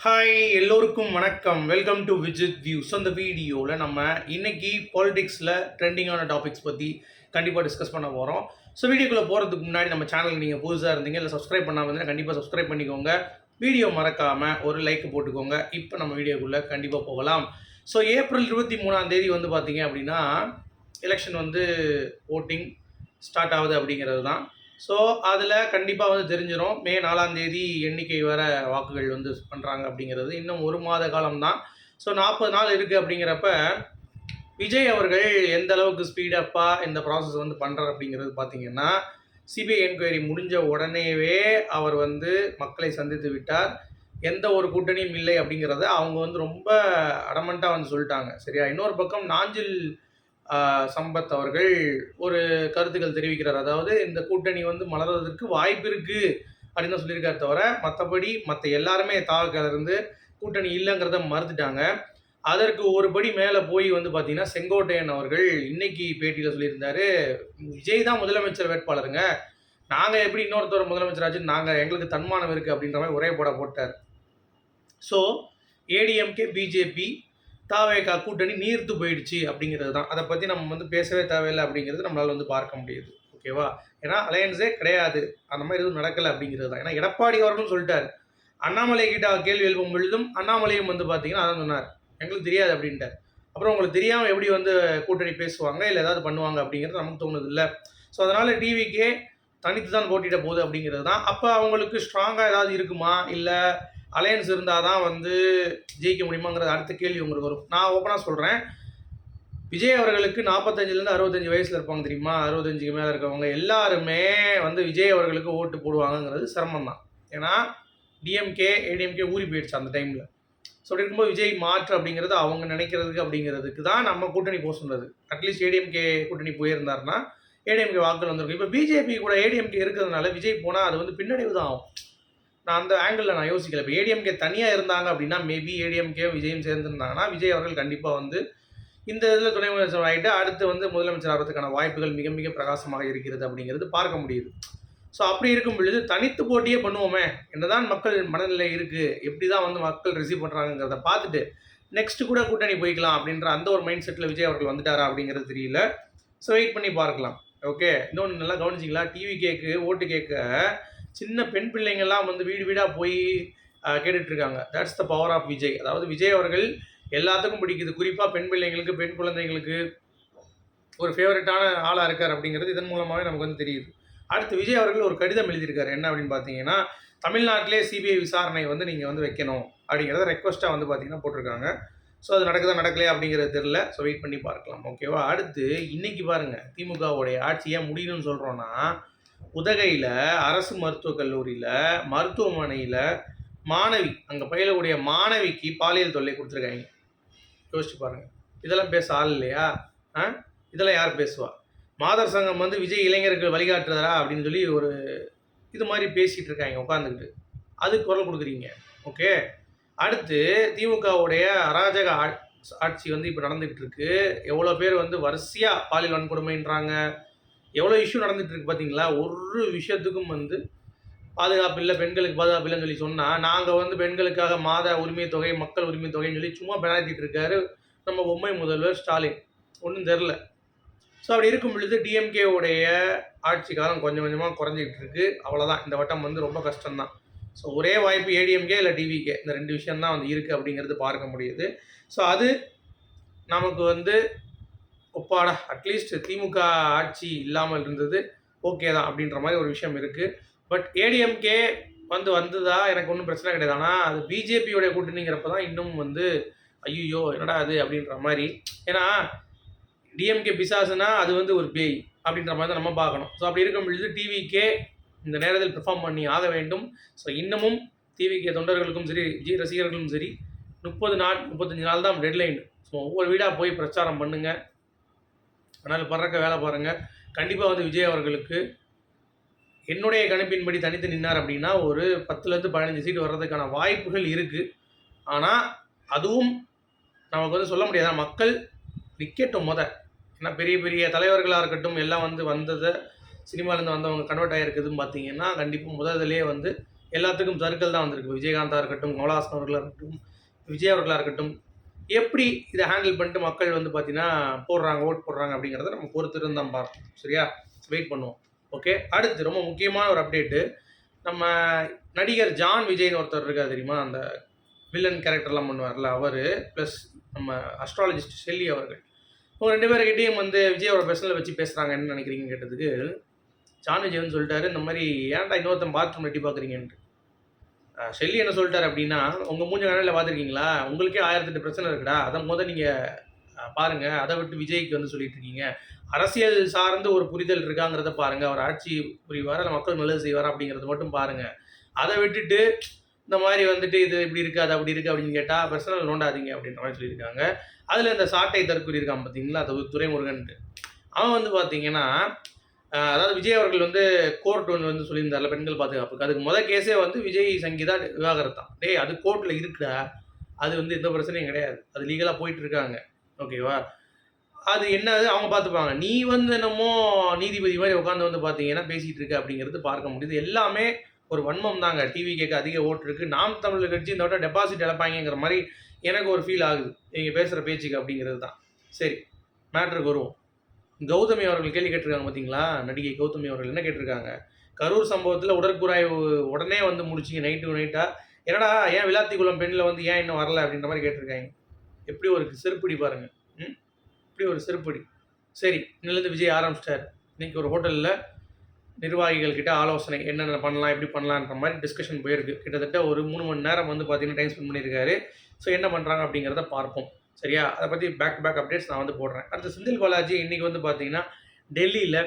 Hi எல்லோருக்கும் வணக்கம். Welcome to Vijith view. So இந்த வீடியோவில் நம்ம இன்னைக்கு பாலிடிக்ஸில் ட்ரெண்டிங்கான டாபிக்ஸ் பற்றி கண்டிப்பாக டிஸ்கஸ் பண்ண போகிறோம். ஸோ வீடியோக்குள்ளே போகிறதுக்கு முன்னாடி நம்ம சேனல் நீங்கள் புதுசாக இருந்தீங்க இல்லை சப்ஸ்கிரைப் பண்ணாமல் இருந்தீங்கன்னா கண்டிப்பாக சப்ஸ்கிரைப் பண்ணிக்கோங்க. வீடியோ மறக்காமல் ஒரு லைக் போட்டுக்கோங்க. இப்போ நம்ம வீடியோக்குள்ளே கண்டிப்பாக போகலாம். ஸோ ஏப்ரல் 23 வந்து பார்த்தீங்க அப்படின்னா எலெக்ஷன் ஓட்டிங் ஸ்டார்ட் ஆகுது அப்படிங்கிறது தான். ஸோ அதில் கண்டிப்பாக தெரிஞ்சிடும். மே 4 எண்ணிக்கை வர வாக்குகள் பண்ணுறாங்க அப்படிங்கிறது. இன்னும் ஒரு மாத காலம்தான். ஸோ 40 நாள் இருக்குது. அப்படிங்கிறப்ப விஜய் அவர்கள் எந்த அளவுக்கு ஸ்பீடப்பாக இந்த ப்ராசஸ் பண்ணுறார் அப்படிங்கிறது பார்த்திங்கன்னா, சிபிஐ என்கொயரி முடிஞ்ச உடனேவே அவர் மக்களை சந்தித்து விட்டார். எந்த ஒரு கூட்டணியும் இல்லை அப்படிங்கிறத அவங்க ரொம்ப அடமெண்ட்டாக சொல்லிட்டாங்க. சரியா? இன்னொரு பக்கம் நாஞ்சில் சம்பத் அவர்கள் ஒரு கருத்துக்கள் தெரிவிக்கிறார். அதாவது இந்த கூட்டணி மலர்வதற்கு வாய்ப்பு இருக்குது அப்படின்னு தான் சொல்லியிருக்காரு. தவிர மற்றபடி மற்ற எல்லாருமே தாவக்கிலிருந்து கூட்டணி இல்லைங்கிறத மறுத்துட்டாங்க. அதற்கு ஒரு படி மேலே போய் பார்த்தீங்கன்னா செங்கோட்டையன் அவர்கள் இன்னைக்கு பேட்டியில் சொல்லியிருந்தார், விஜய் தான் முதலமைச்சர் வேட்பாளருங்க, நாங்கள் எப்படி இன்னொருத்தர் முதலமைச்சராச்சு, நாங்கள் எங்களுக்கு தன்மானம் இருக்குது அப்படின்ற மாதிரி ஒரே போட்டார். ஸோ ஏடிஎம்கே பிஜேபி தாவேகா கூட்டணி நீர்த்து போயிடுச்சு அப்படிங்கிறது தான். அதை பற்றி நம்ம பேசவே தேவையில்லை அப்படிங்கிறது நம்மளால் பார்க்க முடியுது. ஓகேவா? ஏன்னா அலையன்ஸே கிடையாது, அந்த மாதிரி எதுவும் நடக்கலை அப்படிங்கிறது தான். ஏன்னா எடப்பாடி அவர்களும் சொல்லிட்டார். அண்ணாமலை கிட்ட கேள்வி எழுப்பும் பொழுதும் அண்ணாமலையும் பார்த்தீங்கன்னா அதான் சொன்னார், எங்களுக்கு தெரியாது அப்படின்ட்டார். அப்புறம் உங்களுக்கு தெரியாமல் எப்படி கூட்டணி பேசுவாங்க இல்லை ஏதாவது பண்ணுவாங்க அப்படிங்கிறது நமக்கு தோணுது இல்லை. ஸோ அதனால் டிவிக்கே தனித்து தான் போட்டியிட போகுது அப்படிங்கிறது தான். அப்போ அவங்களுக்கு ஸ்ட்ராங்காக ஏதாவது இருக்குமா, இல்லை அலையன்ஸ் இருந்தால் தான் ஜெயிக்க முடியுமாங்கிறது அடுத்த கேள்வி உங்களுக்கு வரும். நான் ஓப்பனாக சொல்கிறேன், விஜய் அவர்களுக்கு 45லேருந்து 65 வயசில் இருப்பாங்க தெரியுமா, 65க்கு மேலே இருக்கவங்க எல்லாருமே விஜய் அவர்களுக்கு ஓட்டு போடுவாங்கங்கிறது சிரமம் தான். ஏன்னா டிஎம்கே ஏடிஎம்கே ஊறி போயிடுச்சு அந்த டைமில். ஸோ அப்படி இருக்கும்போது விஜய் மாற்று அப்படிங்கிறது அவங்க நினைக்கிறதுக்கு அப்படிங்கிறதுக்கு தான் நம்ம கூட்டணி போக சொன்னது. அட்லீஸ்ட் ஏடிஎம்கே கூட்டணி போயிருந்தாருன்னா ஏடிஎம்கே வாக்குகள் வந்திருக்கும். இப்போ பிஜேபி கூட ஏடிஎம்கே இருக்கிறதுனால விஜய் போனால் அது பின்னடைவு தான் ஆகும். நான் அந்த ஆங்கிளில் நான் யோசிக்கல. இப்போ ஏடிஎம்கே தனியாக இருந்தாங்க அப்படின்னா மேபி ஏடிஎம்கே விஜயும் சேர்ந்துருந்தாங்கன்னா விஜய் அவர்கள் கண்டிப்பாக இந்த இதில் துணை முதலமைச்சர் ஆகிட்டு அடுத்து முதலமைச்சர் ஆகிறதுக்கான வாய்ப்புகள் மிக மிக பிரகாசமாக இருக்கிறது அப்படிங்கிறது பார்க்க முடியுது. ஸோ அப்படி இருக்கும் பொழுது தனித்து போட்டியே பண்ணுவோமே, என்னதான் மக்கள் மனநிலை இருக்குது, எப்படி தான் மக்கள் ரிசீவ் பண்ணுறாங்கிறத பார்த்துட்டு நெக்ஸ்ட்டு கூட கூட்டணி போய்க்கலாம் அப்படின்ற அந்த ஒரு மைண்ட் செட்டில் விஜய் அவர்கள் வந்துட்டாரா அப்படிங்கிறது தெரியல. ஸோ வெயிட் பண்ணி பார்க்கலாம். ஓகே, இன்னொன்று நல்லா கவனிச்சிங்களா, டிவி கேக்கு ஓட்டு கேட்க சின்ன பெண் பிள்ளைங்கள்லாம் வீடு வீடாக போய் கேட்டுட்ருக்காங்க. That's the power of Vijay. அதாவது விஜய் அவர்கள் எல்லாத்துக்கும் பிடிக்குது. குறிப்பாக பெண் பிள்ளைங்களுக்கு, பெண் குழந்தைங்களுக்கு ஒரு ஃபேவரட்டான ஆளாக இருக்கார் அப்படிங்கிறது இதன் மூலமாகவே நமக்கு தெரியுது. அடுத்து விஜய் அவர்கள் ஒரு கடிதம் எழுதியிருக்காரு. என்ன அப்படின்னு பார்த்தீங்கன்னா, தமிழ்நாட்டிலே சிபிஐ விசாரணை நீங்கள் வைக்கணும் அப்படிங்கிறத ரெக்வஸ்ட்டாக பார்த்தீங்கன்னா போட்டிருக்காங்க. ஸோ அது நடக்குதா நடக்கலையா அப்படிங்கிறது தெரில. ஸோ வெயிட் பண்ணி பார்க்கலாம். ஓகேவா? அடுத்து இன்றைக்கி பாருங்கள், திமுகவுடைய ஆட்சி ஏன் முடியணும்னு சொல்கிறோன்னா, உதகையில் அரசு மருத்துவக் கல்லூரியில் மருத்துவமனையில் மாணவி, அங்கே பயிலக்கூடிய மாணவிக்கு பாலியல் தொல்லை கொடுத்துருக்காங்க. யோசிச்சு பாருங்கள். இதெல்லாம் பேச ஆள் இல்லையா? இதெல்லாம் யார் பேசுவா? மாதர் சங்கம் விஜய் இளைஞர்கள் வழிகாட்டுறதா அப்படின்னு சொல்லி ஒரு இது மாதிரி பேசிகிட்டு இருக்காங்க உட்காந்துக்கிட்டு. அதுக்கு குரல் கொடுக்குறீங்க. ஓகே, அடுத்து திமுகவுடைய அராஜக ஆட்சி இப்போ நடந்துகிட்டு இருக்கு. எவ்வளோ பேர் வரிசையாக பாலியல் வன்கொடுமைன்றாங்க, எவ்வளோ இஷ்யூ நடந்துகிட்டு இருக்கு பார்த்தீங்களா? ஒரு விஷயத்துக்கும் பாதுகாப்பு இல்லை, பெண்களுக்கு பாதுகாப்பு இல்லைன்னு சொல்லி சொன்னால், நாங்கள் பெண்களுக்காக மாத உரிமை தொகை, மக்கள் உரிமை தொகைன்னு சொல்லி சும்மா பெனாத்திட்டு இருக்காரு நம்ம பொம்மை முதல்வர் ஸ்டாலின். ஒன்றும் தெரில. ஸோ அப்படி இருக்கும் பொழுது டிஎம்கேவுடைய ஆட்சி காலம் கொஞ்சம் கொஞ்சமாக குறைஞ்சிக்கிட்டு இருக்குது. அவ்வளோதான், இந்த வட்டம் ரொம்ப கஷ்டம்தான். ஸோ ஒரே வாய்ப்பு ஏடிஎம்கே இல்லை டிவிகே, இந்த ரெண்டு விஷயந்தான் இருக்குது அப்படிங்கிறது பார்க்க முடியுது. ஸோ அது நமக்கு ஒப்பாடா அட்லீஸ்ட் திமுக ஆட்சி இல்லாமல் இருந்தது ஓகே தான் அப்படின்ற மாதிரி ஒரு விஷயம் இருக்குது. பட் ஏடிஎம்கே வந்ததா எனக்கு ஒன்றும் பிரச்சனை கிடையாது. ஆனால் அது பிஜேபியோடைய கூட்டணிங்கிறப்ப தான் இன்னும் ஐயோ என்னடா அது அப்படின்ற மாதிரி. ஏன்னா டிஎம்கே பிசாசுனா அது ஒரு பேய் அப்படின்ற மாதிரி தான் நம்ம பார்க்கணும். ஸோ அப்படி இருக்கும் பொழுது டிவிக்கே இந்த நேரத்தில் பெர்ஃபார்ம் பண்ணி ஆக வேண்டும். ஸோ இன்னமும் டிவிகே தொண்டர்களுக்கும் சரி, விஜய் ரசிகர்களும் சரி, 35 நாள் தான் டெட்லைன். ஸோ ஒவ்வொரு வீடாக போய் பிரச்சாரம் பண்ணுங்கள். அதனால் பறக்க வேலை பாருங்கள். கண்டிப்பாக விஜய் அவர்களுக்கு என்னுடைய கணிப்பின்படி தனித்து நின்னார் அப்படின்னா ஒரு 10லேருந்து 15 சீட்டு வர்றதுக்கான வாய்ப்புகள் இருக்குது. ஆனால் அதுவும் நமக்கு சொல்ல முடியாது. மக்கள் நிற்கட்டும் ஏன்னா பெரிய பெரிய தலைவர்களாக இருக்கட்டும் எல்லாம் வந்ததை சினிமாலேருந்து வந்தவங்க கன்வெர்ட் ஆகிருக்குதுன்னு பார்த்தீங்கன்னா கண்டிப்பாக முதலிலே எல்லாத்துக்கும் சர்க்கிள் தான் வந்திருக்கு. விஜயகாந்தா இருக்கட்டும், கமலஹாசன் அவர்களாக இருக்கட்டும், விஜய் அவர்களாக இருக்கட்டும். எப்படி இதை ஹேண்டில் பண்ணிட்டு மக்கள் வந்து பார்த்தீங்கன்னா போடுறாங்க, ஓட் போடுறாங்க அப்படிங்கிறத நம்ம பொறுத்திருந்து தான் பார்ப்போம். சரியா? வெயிட் பண்ணுவோம். ஓகே. அடுத்து ரொம்ப முக்கியமான ஒரு அப்டேட்டு. நம்ம நடிகர் ஜான் விஜய்னு ஒருத்தர் இருக்கார் தெரியுமா? அந்த வில்லன் கேரக்டர்லாம் பண்ணுவார்ல அவர், ப்ளஸ் நம்ம அஸ்ட்ராலஜிஸ்ட் ஷெல்லி அவர்கள். இவங்க 2 பேர்கிட்டையும் வந்து விஜயோட பர்சனலை வச்சு பேசுகிறாங்க. என்ன நினைக்கிறீங்கன்னு கேட்டதுக்கு ஜான் விஜய் வந்து சொல்லிட்டாரு, இந்த மாதிரி ஏன்டா இன்னொருத்தன் பாத்ரூம் எட்டி பார்க்குறீங்கன்ட்டு. ஷெல்லி என்ன சொல்லிட்டாரு அப்படின்னா, உங்கள் மூஞ்ச கண்ணில் பார்த்துருக்கீங்களா? உங்களுக்கே 1008 பிரச்சனை இருக்குடா, அதை நீங்கள் பாருங்கள். அதை விட்டு விஜய்க்கு வந்து சொல்லிட்டு இருக்கீங்க. அரசியல் சார்ந்து ஒரு புரிதல் இருக்காங்கிறத பாருங்கள். அவர் ஆட்சி புரிவார், இல்லை மக்கள் நல்லது செய்வார் அப்படிங்கிறத மட்டும் பாருங்கள். அதை விட்டுட்டு இந்த மாதிரி வந்துட்டு இது இப்படி இருக்குது, அது அப்படி இருக்குது அப்படின்னு கேட்டால் பர்சனல் நோண்டாதீங்க அப்படின்ற மாதிரி சொல்லியிருக்காங்க. அதில் இந்த சாட்டை தற்கொலை இருக்கான் பார்த்தீங்களா, அது துரைமுருகன்ட்டு. அவன் வந்து பார்த்தீங்கன்னா அதாவது விஜய் அவர்கள் வந்து கோர்ட் ஒன்று வந்து சொல்லியிருந்தார்ல பெண்கள் பாதுகாப்புக்கு. அதுக்கு கேஸே வந்து விஜய் சங்கீதா விவாகரத்தான். டேய் அது கோர்ட்டில் இருக்குடா, அது வந்து எந்த பிரச்சனையும் கிடையாது, அது லீகலாக போயிட்டு இருக்காங்க. ஓகேவா? அது என்னது அவங்க பார்த்துப்பாங்க. நீ வந்து என்னமோ நீதிபதி மாதிரி உட்காந்து வந்து பார்த்தீங்கன்னா பேசிகிட்டு இருக்க அப்படிங்கிறது பார்க்க முடியுது. எல்லாமே ஒரு வன்மம் தாங்க. டிவி கேட்க அதிக ஓட்டு இருக்குது. நாம் தமிழர் கட்சி இந்த விட டெபாசிட் இழப்பாங்கிற மாதிரி எனக்கு ஒரு ஃபீல் ஆகுது இவங்க பேசுகிற பேச்சுக்கு அப்படிங்கிறது தான். சரி, மேட்ருக்கு வருவோம். கௌதமி அவர்கள் கேள்வி கேட்டிருக்காங்க பார்த்தீங்களா? நடிகை கௌதமி அவர்கள் என்ன கேட்டிருக்காங்க? கரூர் சம்பவத்தில் உடற்கூறாய்வு உடனே வந்து முடிச்சிங்க நைட்டாக. என்னடா ஏன் விளாத்திக்குளம் பெண்ணில் வந்து ஏன் இன்னும் வரல அப்படின்ற மாதிரி கேட்டிருக்காங்க. எப்படி ஒரு செருப்படி பாருங்கள். இப்படி ஒரு செருப்படி. சரி, இன்னிலேருந்து விஜய் ஆரம்பிச்சிட்டார். இன்றைக்கி ஒரு ஹோட்டலில் நிர்வாகிகள் கிட்ட ஆலோசனை என்னென்ன பண்ணலாம், எப்படி பண்ணலான்ற மாதிரி டிஸ்கஷன் போயிருக்கு. கிட்டத்தட்ட ஒரு 3 மணி நேரம் வந்து பார்த்தீங்கன்னா டைம் ஸ்பெண்ட் பண்ணியிருக்காரு. ஸோ என்ன பண்ணுறாங்க அப்படிங்கிறத பார்ப்போம். சரியா? அதை பற்றி பேக் டு பேக் அப்டேட்ஸ் நான் வந்து போடுறேன். அடுத்து செந்தில் பாலாஜி இன்றைக்கி வந்து பார்த்தீங்கன்னா டெல்லியில்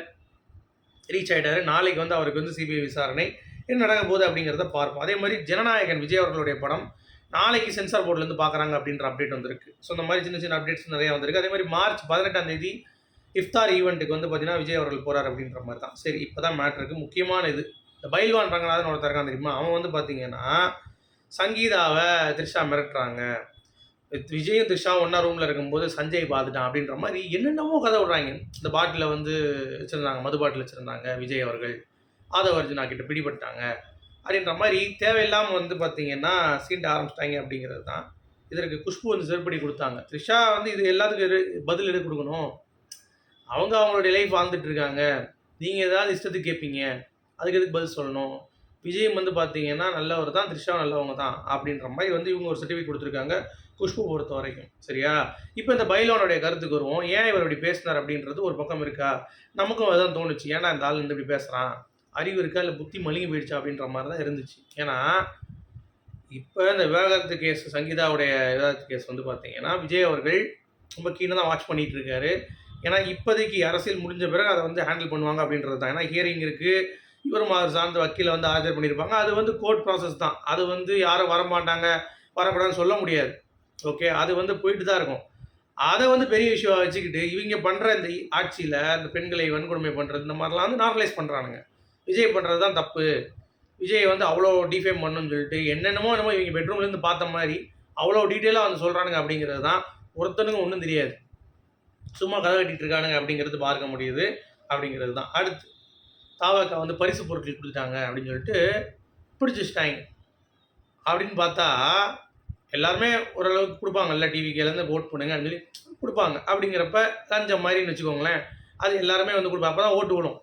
ரீச் ஆகிட்டார். நாளைக்கு வந்து அவருக்கு வந்து சிபிஐ விசாரணை என்ன நடக்க போகுது அப்படிங்கிறத பார்ப்போம். அதே மாதிரி ஜனநாயகன் விஜய் அவர்களுடைய படம் நாளைக்கு சென்சார் போர்ட்லேருந்து பார்க்குறாங்க அப்படின்ற அப்டேட் வந்திருக்கு. ஸோ இந்த மாதிரி சின்ன சின்ன அப்டேட்ஸ் நிறையா வந்திருக்கு. அதே மாதிரி மார்ச் 18ஆம் தேதி இஃப்தார் ஈவெண்ட்டுக்கு வந்து பார்த்தீங்கன்னா விஜய் அவர்கள் போகிறார் அப்படின்ற மாதிரி தான். சரி, இப்போ தான் மேட்ருக்கு முக்கியமான இது. இந்த பைல்வான் ரங்கநாதன் ஒருத்தர் இருக்கான் தெரியுமா? அவன் வந்து பார்த்தீங்கன்னா சங்கீதாவை த்ரிஷா மிரட்டுறாங்க. விஜயும் த்ரிஷாவும் ஒன்றா ரூமில் இருக்கும்போது சஞ்சய் பார்த்துட்டான் அப்படின்ற மாதிரி என்னென்னமோ கதை விட்றாங்க. இந்த பாட்டில் வந்து வச்சுருந்தாங்க, மது பாட்டில் வச்சுருந்தாங்க விஜய் அவர்கள். ஆதவ அர்ஜுனா கிட்ட பிடிபட்டாங்க அப்படின்ற மாதிரி தேவையில்லாமல் வந்து பார்த்தீங்கன்னா சீண்ட ஆரம்பிச்சிட்டாங்க அப்படிங்கிறது தான். இதற்கு குஷ்பு வந்து செருப்படி கொடுத்தாங்க. த்ரிஷா வந்து இது எல்லாத்துக்கும் பதில் எடுத்து கொடுக்கணும். அவங்க அவங்களுடைய லைஃப் வாழ்ந்துட்டு இருக்காங்க. நீங்கள் ஏதாவது இஷ்டத்துக்கு கேட்பீங்க, அதுக்கு எதுக்கு பதில் சொல்லணும்? விஜயம் வந்து பார்த்தீங்கன்னா நல்லவர் தான், த்ரிஷாவும் நல்லவங்க தான் அப்படின்ற மாதிரி வந்து இவங்க ஒரு சர்டிஃபிகேட் கொடுத்துருக்காங்க குஷ்பு பொறுத்த வரைக்கும். சரியா? இப்போ இந்த பைலோனுடைய கருத்துக்கு வருவோம். ஏன் இவர் இப்படி பேசினார் அப்படின்றது ஒரு பக்கம் இருக்கா? நமக்கும் அதுதான் தோணுச்சு. ஏன்னா இந்த ஆள் வந்து இப்படி பேசுகிறான், அறிவு இருக்கா இல்லை புத்தி மழுங்கி போயிடுச்சா அப்படின்ற மாதிரி தான் இருந்துச்சு. ஏன்னா இப்போ இந்த விவாகரத்து கேஸ், சங்கீதாவுடைய விவாகரத்து கேஸ் வந்து பார்த்தீங்கன்னா விஜய் அவர்கள் ரொம்ப கீழே தான் வாட்ச் பண்ணிகிட்டு இருக்காரு. ஏன்னா இப்போதைக்கு அரசியல் முடிஞ்ச பிறகு அதை வந்து ஹேண்டில் பண்ணுவாங்க அப்படின்றது தான். ஏன்னா ஹியரிங் இருக்குது, இவரும் அவர் சார்ந்த வக்கீலை வந்து ஆஜர் பண்ணியிருப்பாங்க. அது வந்து கோர்ட் ப்ராசஸ் தான். அது வந்து யாரும் வரமாட்டாங்க, வரக்கூடாதுன்னு சொல்ல முடியாது. ஓகே, அது வந்து போயிட்டு தான் இருக்கும். அதை வந்து பெரிய விஷயம் வச்சுக்கிட்டு இவங்க பண்ணுற இந்த ஆட்சியில் இந்த பெண்களை வன்கொடுமை பண்ணுறது இந்த மாதிரிலாம் வந்து நார்மலைஸ் பண்ணுறானுங்க. விஜய் பண்ணுறது தான் தப்பு. விஜய் வந்து அவ்வளோ டிஃபேம் பண்ணணும்னு சொல்லிட்டு என்னென்னமோ இவங்க பெட்ரூம்லேருந்து பார்த்த மாதிரி அவ்வளோ டீட்டெயிலாக வந்து சொல்கிறானுங்க அப்படிங்கிறது தான். ஒருத்தனுக்கும் ஒன்றும் தெரியாது, சும்மா கதை கட்டிகிட்டு இருக்கானுங்க அப்படிங்கிறது பார்க்க முடியுது அப்படிங்கிறது தான். அடுத்து தாவக்கா வந்து பரிசு பொருட்கள் கொடுத்துட்டாங்க அப்படின்னு சொல்லிட்டு பிடிச்சி வச்சுட்டாங்க. அப்படின்னு பார்த்தா எல்லாருமே ஓரளவுக்கு கொடுப்பாங்கல்ல, டிவிக்கிலேருந்து ஓட் பண்ணுங்க அப்படின்னு சொல்லி கொடுப்பாங்க. அப்படிங்கிறப்ப லஞ்சம் மாதிரின்னு வச்சுக்கோங்களேன், அது எல்லாருமே வந்து கொடுப்பாங்க. அப்போ தான் ஓட்டு விடும்.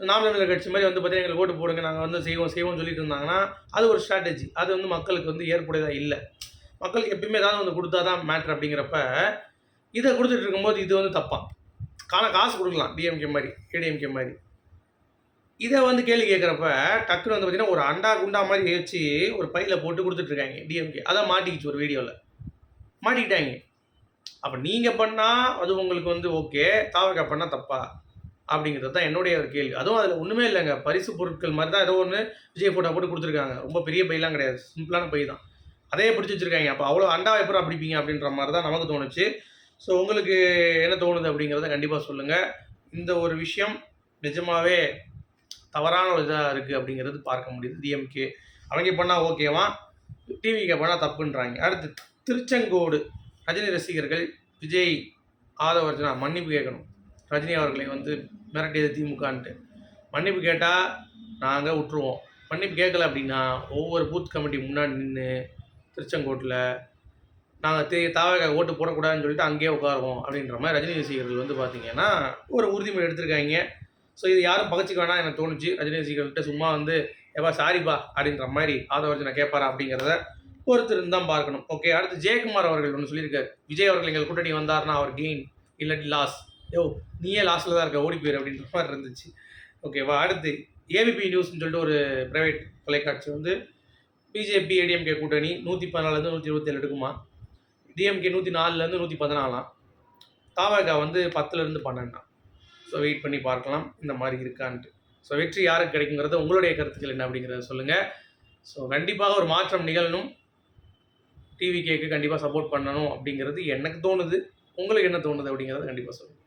நாம் தமிழர் கட்சி மாதிரி வந்து பார்த்தீங்கன்னா எங்களுக்கு ஓட்டு போடுங்க, நாங்கள் வந்து செய்வோம்னு சொல்லிட்டு இருந்தாங்கன்னா அது ஒரு ஸ்ட்ராட்டஜி. அது வந்து மக்களுக்கு வந்து ஏற்புடையதாக இல்லை. மக்களுக்கு எப்பயுமே ஏதாவது வந்து கொடுத்தா தான் மேட்ரு. அப்படிங்கிறப்ப இதை கொடுத்துட்டு இருக்கும்போது இது வந்து தப்பாக காசு கொடுக்கலாம், டிஎம்கே மாதிரி ஏடிஎம்கே மாதிரி. இதை வந்து கேள்வி கேட்குறப்ப டக்குன்னு வந்து பார்த்தீங்கன்னா ஒரு அண்டா குண்டா மாதிரி வச்சு ஒரு பையில் போட்டு கொடுத்துட்ருக்காங்க டிஎம்கே. அதை மாட்டிக்கிச்சு ஒரு வீடியோவில் மாட்டிக்கிட்டாங்க. அப்போ நீங்கள் பண்ணால் அது உங்களுக்கு வந்து ஓகே, தாவக்கா பண்ணால் தப்பா அப்படிங்கிறது தான் என்னுடைய ஒரு கேள்வி. அதுவும் அதில் ஒன்றுமே இல்லைங்க, பரிசு பொருட்கள் மாதிரி தான் ஏதோ ஒன்று விஜய் ஃபோட்டோ போட்டு கொடுத்துருக்காங்க. ரொம்ப பெரிய பையெல்லாம் கிடையாது, சிம்பிளான பை தான். அதே பிடிச்சி வச்சுருக்காங்க. அப்போ அவ்வளோ அண்டா எப்போ பிடிப்பீங்க அப்படின்ற மாதிரி தான் நமக்கு தோணுச்சு. ஸோ உங்களுக்கு என்ன தோணுது அப்படிங்கிறத கண்டிப்பாக சொல்லுங்கள். இந்த ஒரு விஷயம் நிஜமாகவே தவறான ஒரு இதாக இருக்குது அப்படிங்கிறது பார்க்க முடியுது. டிஎம்கே அவங்க பண்ணால் ஓகேவா, டிவிகே பண்ணால் தப்புன்றாங்க. அடுத்து திருச்செங்கோடு ரஜினி ரசிகர்கள் விஜய் ஆதவ அர்ஜுனா மன்னிப்பு கேட்கணும். ரஜினி அவர்களை வந்து மிரட்டியது திமுகன்ட்டு மன்னிப்பு கேட்டால் நாங்கள் விட்டுருவோம், மன்னிப்பு கேட்கல அப்படின்னா ஒவ்வொரு பூத் கமிட்டி முன்னாடி நின்று திருச்செங்கோட்டில் நாங்கள் தாவக ஓட்டு போடக்கூடாதுன்னு சொல்லிட்டு அங்கேயே உட்காருவோம் அப்படின்ற மாதிரி ரஜினி ரசிகர்கள் வந்து பார்த்தீங்கன்னா ஒரு உறுதிமொழி எடுத்திருக்காங்க. ஸோ இது யாரும் பகச்சிக்க வேணாம் எனக்கு தோணுச்சு. ரஜினி ரசிகர்கள்ட்ட சும்மா வந்து ஏப்பா சாரிப்பா அப்படின்ற மாதிரி ஆதவர்ஜனை கேட்பாரா அப்படிங்கிறத ஒருத்தர் தான் பார்க்கணும். ஓகே, அடுத்து ஜெயக்குமார் அவர்கள் ஒன்று சொல்லியிருக்காரு. விஜய் அவர்கள் எங்கள் கூட்டணி வந்தார்னா அவர் கெயின் இல்லாட்டி லாஸ். நீயே லாஸில் தான் இருக்க, ஓடி போயிரு அப்படின்ற மாதிரி இருந்துச்சு. ஓகேவா, அடுத்து ஏபிபி நியூஸ்ன்னு சொல்லிட்டு ஒரு ப்ரைவேட் தொலைக்காட்சி வந்து பிஜேபி ஏடிஎம்கே கூட்டணி 114 127 எடுக்குமா, டிஎம்கே 104 114, தாவக வந்து 10 12. ஸோ வெயிட் பண்ணி பார்க்கலாம் இந்த மாதிரி இருக்கான்ட்டு. ஸோ வெற்றி யாருக்கு கிடைக்குங்கிறது உங்களுடைய கருத்துக்கள் என்ன அப்படிங்கிறத சொல்லுங்கள். ஸோ கண்டிப்பாக ஒரு மாற்றம் நிகழணும், டிவிகேக்கு கண்டிப்பாக சப்போர்ட் பண்ணணும் அப்படிங்கிறது எனக்கு தோணுது. உங்களுக்கு என்ன தோணுது அப்படிங்கிறத கண்டிப்பாக சொல்லுங்கள்.